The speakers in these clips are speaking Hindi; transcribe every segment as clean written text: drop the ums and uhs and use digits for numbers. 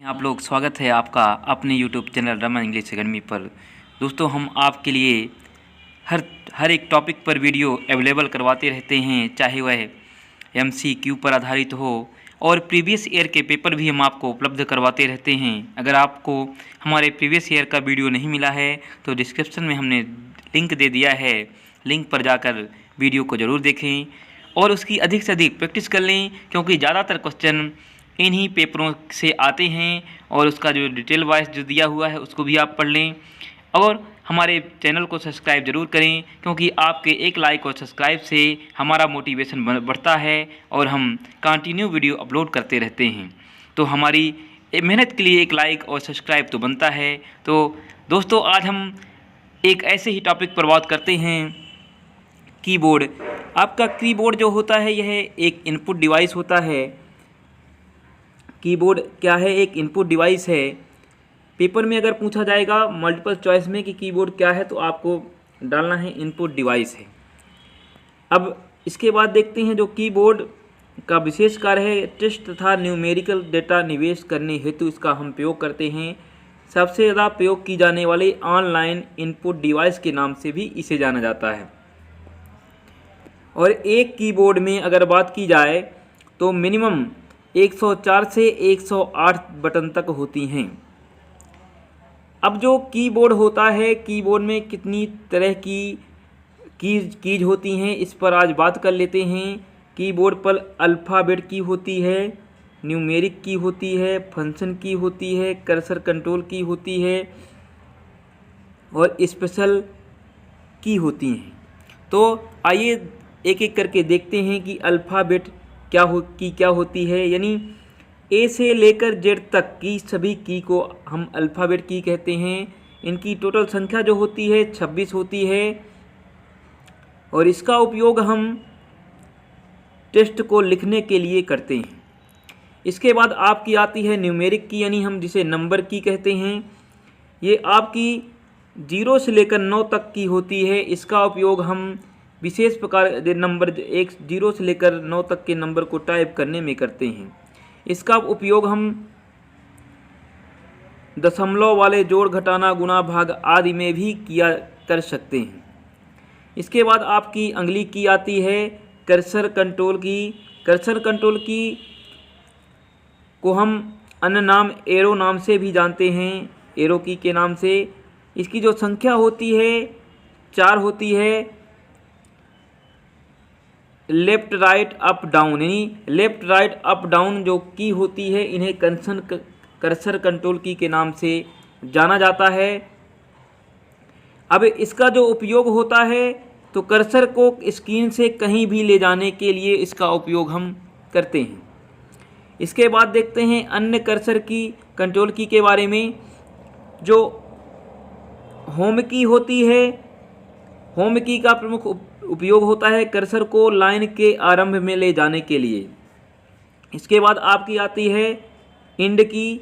आप लोग स्वागत है आपका अपने YouTube channel Raman English academy पर। दोस्तों, हम आपके लिए हर एक टॉपिक पर वीडियो अवेलेबल करवाते रहते हैं, चाहे वह MCQ पर आधारित हो और प्रीवियस ईयर के पेपर भी हम आपको उपलब्ध करवाते रहते हैं। अगर आपको हमारे प्रीवियस ईयर का वीडियो नहीं मिला है तो डिस्क्रिप्शन में हमने लिंक दे दिया है, लिंक पर जाकर वीडियो को ज़रूर देखें और उसकी अधिक से अधिक प्रैक्टिस कर लें, क्योंकि ज़्यादातर क्वेश्चन इन्हीं पेपरों से आते हैं और उसका जो डिटेल वाइज जो दिया हुआ है उसको भी आप पढ़ लें। और हमारे चैनल को सब्सक्राइब ज़रूर करें, क्योंकि आपके एक लाइक और सब्सक्राइब से हमारा मोटिवेशन बढ़ता है और हम कंटिन्यू वीडियो अपलोड करते रहते हैं। तो हमारी मेहनत के लिए एक लाइक और सब्सक्राइब तो बनता है। तो दोस्तों, आज हम एक ऐसे ही टॉपिक पर बात करते हैं, कीबोर्ड। आपका कीबोर्ड जो होता है यह एक इनपुट डिवाइस होता है। कीबोर्ड क्या है? एक इनपुट डिवाइस है। पेपर में अगर पूछा जाएगा मल्टीपल चॉइस में कि कीबोर्ड क्या है, तो आपको डालना है इनपुट डिवाइस है। अब इसके बाद देखते हैं जो कीबोर्ड का विशेष कार्य है, टेक्स्ट तथा न्यूमेरिकल डेटा निवेश करने हेतु इसका हम प्रयोग करते हैं। सबसे ज़्यादा प्रयोग की जाने वाली ऑनलाइन इनपुट डिवाइस के नाम से भी इसे जाना जाता है। और एक कीबोर्ड में अगर बात की जाए तो मिनिमम 104 से 108 बटन तक होती हैं। अब जो कीबोर्ड होता है, कीबोर्ड में कितनी तरह की कीज होती हैं, इस पर आज बात कर लेते हैं। कीबोर्ड पर अल्फ़ाबेट की होती है, न्यूमेरिक की होती है, फंक्शन की होती है, कर्सर कंट्रोल की होती है और स्पेशल की होती हैं। तो आइए एक एक करके देखते हैं कि अल्फ़ाबेट क्या होती है। यानी ए से लेकर जेड तक की सभी की को हम अल्फ़ाबेट की कहते हैं। इनकी टोटल संख्या जो होती है 26 होती है और इसका उपयोग हम टेक्स्ट को लिखने के लिए करते हैं। इसके बाद आपकी आती है न्यूमेरिक की, यानी हम जिसे नंबर की कहते हैं। ये आपकी 0 से लेकर 9 तक की होती है। इसका उपयोग हम विशेष प्रकार के नंबर 0 से लेकर 9 तक के नंबर को टाइप करने में करते हैं। इसका उपयोग हम दशमलव वाले जोड़, घटाना, गुणा, भाग आदि में भी किया कर सकते हैं। इसके बाद आपकी अगली की आती है कर्सर कंट्रोल की। कर्सर कंट्रोल की को हम अन्य नाम एरो नाम से भी जानते हैं, एरो की के नाम से। इसकी जो संख्या होती है 4 होती है। लेफ्ट राइट अप डाउन, यानी लेफ्ट राइट अप डाउन जो की होती है, इन्हें कर्सर कंट्रोल की के नाम से जाना जाता है। अब इसका जो उपयोग होता है तो कर्सर को स्क्रीन से कहीं भी ले जाने के लिए इसका उपयोग हम करते हैं। इसके बाद देखते हैं अन्य कर्सर की कंट्रोल की के बारे में। जो होम की होती है, होम की का प्रमुख उपयोग होता है कर्सर को लाइन के आरंभ में ले जाने के लिए। इसके बाद आपकी आती है इंड की।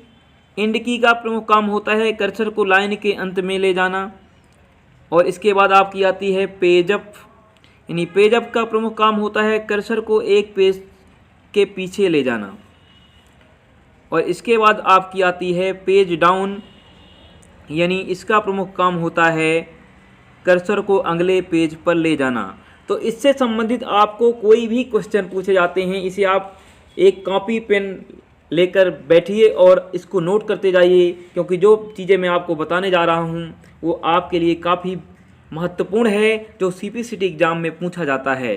इंड की का प्रमुख काम होता है कर्सर को लाइन के अंत में ले जाना। और इसके बाद आपकी आती है पेज अप, यानी पेज अप का प्रमुख काम होता है कर्सर को एक पेज के पीछे ले जाना। और इसके बाद आपकी आती है पेज डाउन, यानी इसका प्रमुख काम होता है कर्सर को अगले पेज पर ले जाना। तो इससे संबंधित आपको कोई भी क्वेश्चन पूछे जाते हैं, इसे आप एक कॉपी पेन लेकर बैठिए और इसको नोट करते जाइए, क्योंकि जो चीज़ें मैं आपको बताने जा रहा हूँ वो आपके लिए काफ़ी महत्वपूर्ण है, जो CPCT एग्ज़ाम में पूछा जाता है।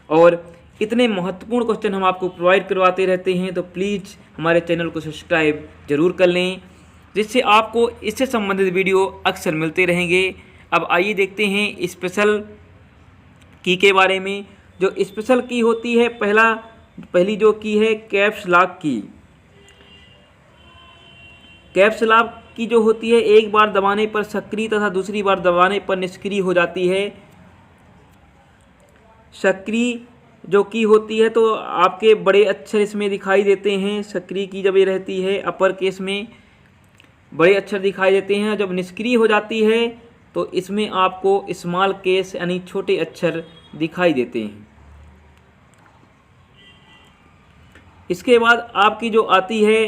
और इतने महत्वपूर्ण क्वेश्चन हम आपको प्रोवाइड करवाते रहते हैं, तो प्लीज़ हमारे चैनल को सब्सक्राइब ज़रूर कर लें, जिससे आपको इससे संबंधित वीडियो अक्सर मिलते रहेंगे। अब आइए देखते हैं स्पेशल की के बारे में। जो स्पेशल की होती है, पहली जो की है कैप्स लॉक की। कैप्स लॉक की जो होती है, एक बार दबाने पर सक्रिय तथा दूसरी बार दबाने पर निष्क्रिय हो जाती है। सक्रिय जो की होती है तो आपके बड़े अक्षर इसमें दिखाई देते हैं। सक्रिय की जब ये रहती है अपर केस में बड़े अक्षर दिखाई देते हैं। जब निष्क्रिय हो जाती है तो इसमें आपको स्मॉल केस यानी छोटे अक्षर दिखाई देते हैं। इसके बाद आपकी जो आती है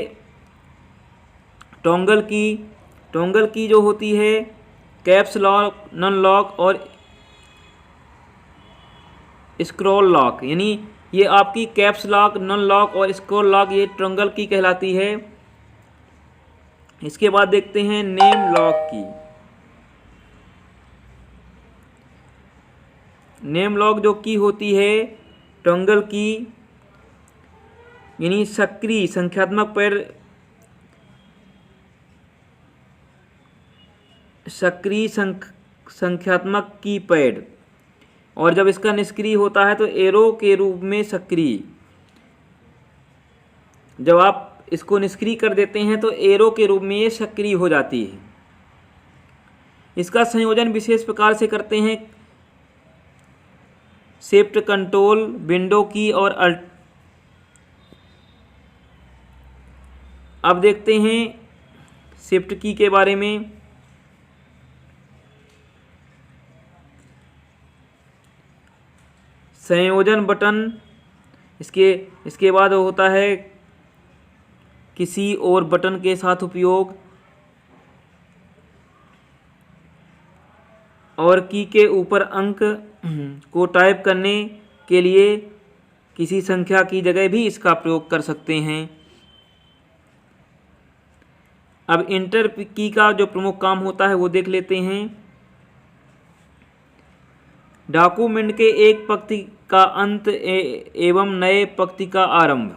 टॉगल की जो होती है कैप्स लॉक, नॉन लॉक और स्क्रॉल लॉक, यानी ये आपकी कैप्स लॉक, नॉन लॉक और स्क्रॉल लॉक ये टॉगल की कहलाती है। इसके बाद देखते हैं नेम लॉक की। नेम लॉक जो की होती है टॉगल की, यानी सक्रिय संख्यात्मक पैड, सक्रिय संख्यात्मक कीपैड, और जब इसका निष्क्रिय होता है तो एरो के रूप में सक्रिय। जब आप इसको निष्क्रिय कर देते हैं तो एरो के रूप में ये सक्रिय हो जाती है। इसका संयोजन विशेष प्रकार से करते हैं शिफ्ट कंट्रोल विंडो की और अल्ट। अब देखते हैं शिफ्ट की के बारे में। संयोजन बटन, इसके बाद होता है किसी और बटन के साथ उपयोग, और की के ऊपर अंक को टाइप करने के लिए किसी संख्या की जगह भी इसका प्रयोग कर सकते हैं। अब इंटर की का जो प्रमुख काम होता है वो देख लेते हैं। डॉक्यूमेंट के एक पंक्ति का अंत एवं नए पंक्ति का आरंभ।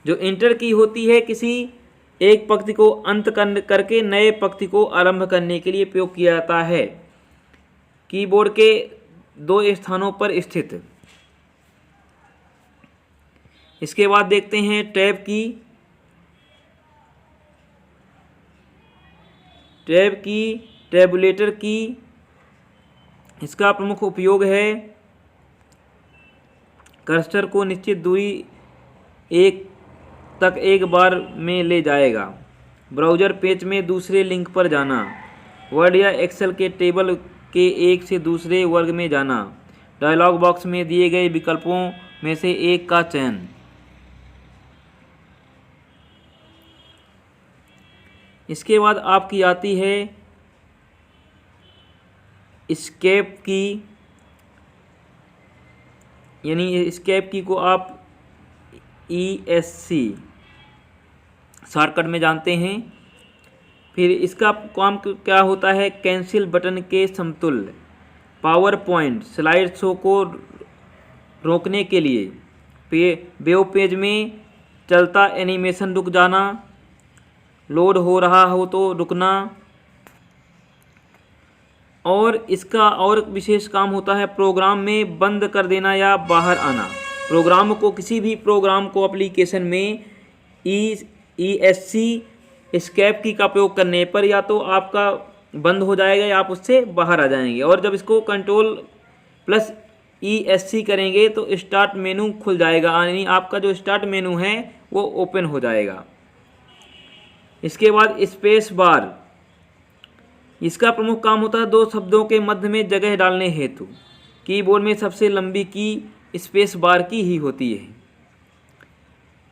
जो इंटर की होती है किसी एक पंक्ति को अंत करके नए पंक्ति को आरंभ करने के लिए प्रयोग किया जाता है, कीबोर्ड के 2 स्थानों पर स्थित। इसके बाद देखते हैं टैब की। टैब की, टैबुलेटर की, इसका प्रमुख उपयोग है कर्सर को निश्चित दूरी तक एक बार में ले जाएगा, ब्राउज़र पेज में दूसरे लिंक पर जाना, वर्ड या एक्सेल के टेबल के एक से दूसरे वर्ग में जाना, डायलॉग बॉक्स में दिए गए विकल्पों में से एक का चयन। इसके बाद आपकी आती है एस्केप की, यानी एस्केप की को आप ESC शॉर्टकट में जानते हैं। फिर इसका काम क्या होता है, कैंसिल बटन के समतुल्य, पावर पॉइंट स्लाइड शो को रोकने के लिए, वेब पेज में चलता एनिमेशन रुक जाना, लोड हो रहा हो तो रुकना। और इसका और विशेष काम होता है प्रोग्राम में बंद कर देना या बाहर आना। प्रोग्राम को, किसी भी प्रोग्राम को एप्लीकेशन में ESC एस्केप की का प्रयोग करने पर या तो आपका बंद हो जाएगा या आप उससे बाहर आ जाएंगे, और जब इसको Ctrl+ESC करेंगे तो स्टार्ट मेनू खुल जाएगा, यानी आपका जो स्टार्ट मेनू है वो ओपन हो जाएगा। इसके बाद स्पेस बार, इसका प्रमुख काम होता है 2 शब्दों के मध्य में जगह डालने हेतु। कीबोर्ड में सबसे लंबी की स्पेस बार की ही होती है।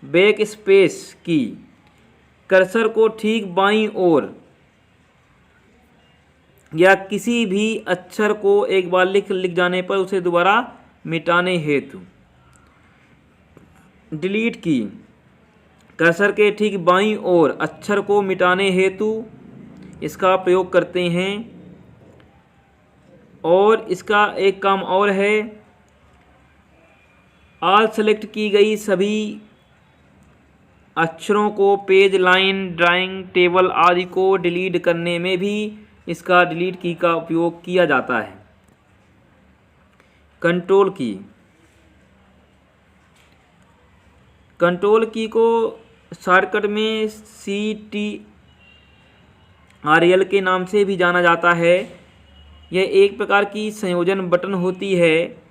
बैक स्पेस की, कर्सर को ठीक बाईं ओर या किसी भी अक्षर को एक बार लिख जाने पर उसे दोबारा मिटाने हेतु। डिलीट की, कर्सर के ठीक बाईं ओर अक्षर को मिटाने हेतु इसका प्रयोग करते हैं। और इसका एक काम और है, ऑल सेलेक्ट की गई सभी अक्षरों को पेज, लाइन, ड्राइंग, टेबल आदि को डिलीट करने में भी इसका डिलीट की का उपयोग किया जाता है। कंट्रोल की, कंट्रोल की को शॉर्टकट में CTRL के नाम से भी जाना जाता है। यह एक प्रकार की संयोजन बटन होती है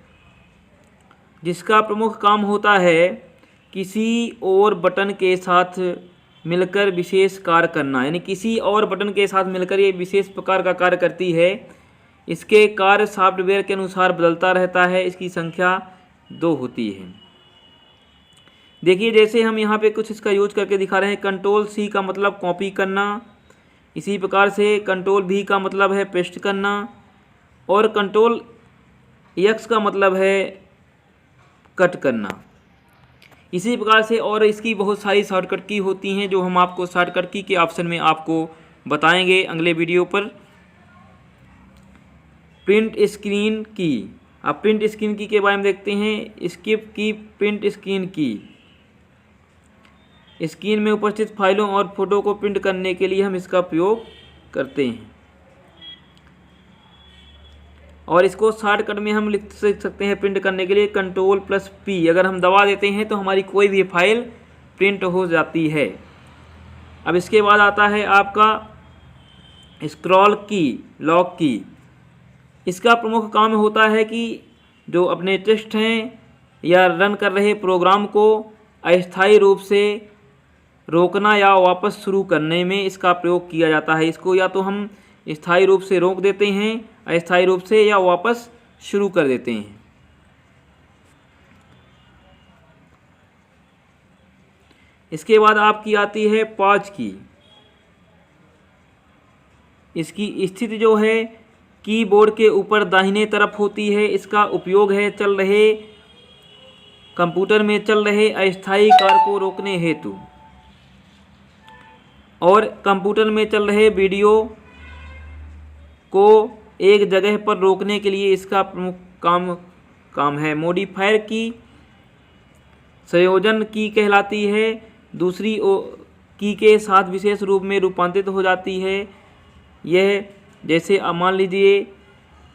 जिसका प्रमुख काम होता है किसी और बटन के साथ मिलकर विशेष कार्य करना, यानी किसी और बटन के साथ मिलकर ये विशेष प्रकार का कार्य करती है। इसके कार्य सॉफ्टवेयर के अनुसार बदलता रहता है। इसकी संख्या 2 होती है। देखिए जैसे हम यहाँ पे कुछ इसका यूज करके दिखा रहे हैं। कंट्रोल सी का मतलब कॉपी करना, इसी प्रकार से कंट्रोल भी का मतलब है पेस्ट करना, और कंट्रोल एक्स का मतलब है कट करना। इसी प्रकार से और इसकी बहुत सारी शॉर्टकट की होती हैं जो हम आपको शॉर्टकट की के ऑप्शन में आपको बताएंगे अगले वीडियो पर। प्रिंट स्क्रीन की, अब प्रिंट स्क्रीन की के बारे में देखते हैं। स्किप की, प्रिंट स्क्रीन की, स्क्रीन में उपस्थित फाइलों और फोटो को प्रिंट करने के लिए हम इसका प्रयोग करते हैं, और इसको शॉर्टकट में हम लिख सकते हैं प्रिंट करने के लिए कंट्रोल प्लस पी। अगर हम दबा देते हैं तो हमारी कोई भी फाइल प्रिंट हो जाती है। अब इसके बाद आता है आपका स्क्रॉल की, लॉक की। इसका प्रमुख काम होता है कि जो अपने टेक्स्ट हैं या रन कर रहे प्रोग्राम को अस्थायी रूप से रोकना या वापस शुरू करने में इसका प्रयोग किया जाता है। इसको या तो हम स्थायी रूप से रोक देते हैं अस्थायी रूप से, या वापस शुरू कर देते हैं। इसके बाद आपकी आती है पॉज की। इसकी स्थिति जो है कीबोर्ड के ऊपर दाहिने तरफ होती है। इसका उपयोग है चल रहे कंप्यूटर में चल रहे अस्थायी कार्य को रोकने हेतु, और कंप्यूटर में चल रहे वीडियो को एक जगह पर रोकने के लिए इसका प्रमुख काम है। मॉडिफायर की संयोजन की कहलाती है, दूसरी की के साथ विशेष रूप में रूपांतरित हो जाती है। यह जैसे मान लीजिए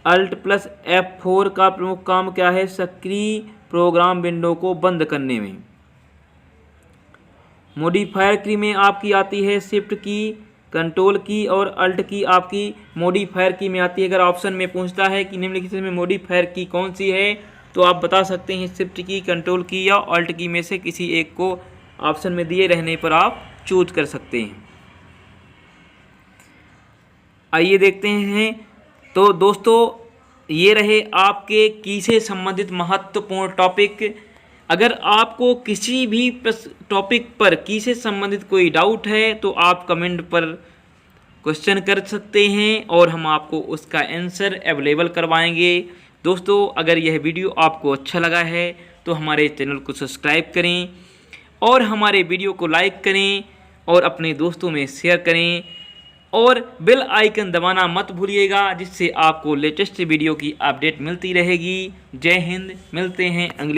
अल्ट प्लस F4 का प्रमुख काम क्या है, सक्रिय प्रोग्राम विंडो को बंद करने में। मॉडिफायर की में आपकी आती है शिफ्ट की, कंट्रोल की और अल्ट की आपकी मॉडिफायर की में आती है। अगर ऑप्शन में पूछता है कि निम्नलिखित में मॉडिफायर की कौन सी है, तो आप बता सकते हैं शिफ्ट की, कंट्रोल की या अल्ट की में से किसी एक को ऑप्शन में दिए रहने पर आप चूज कर सकते हैं। आइए देखते हैं। तो दोस्तों ये रहे आपके की से संबंधित महत्वपूर्ण टॉपिक। अगर आपको किसी भी टॉपिक पर की से संबंधित कोई डाउट है तो आप कमेंट पर क्वेश्चन कर सकते हैं और हम आपको उसका आंसर अवेलेबल करवाएंगे। दोस्तों अगर यह वीडियो आपको अच्छा लगा है तो हमारे चैनल को सब्सक्राइब करें और हमारे वीडियो को लाइक करें और अपने दोस्तों में शेयर करें, और बेल आइकन दबाना मत भूलिएगा, जिससे आपको लेटेस्ट वीडियो की अपडेट मिलती रहेगी। जय हिंद, मिलते हैं अगले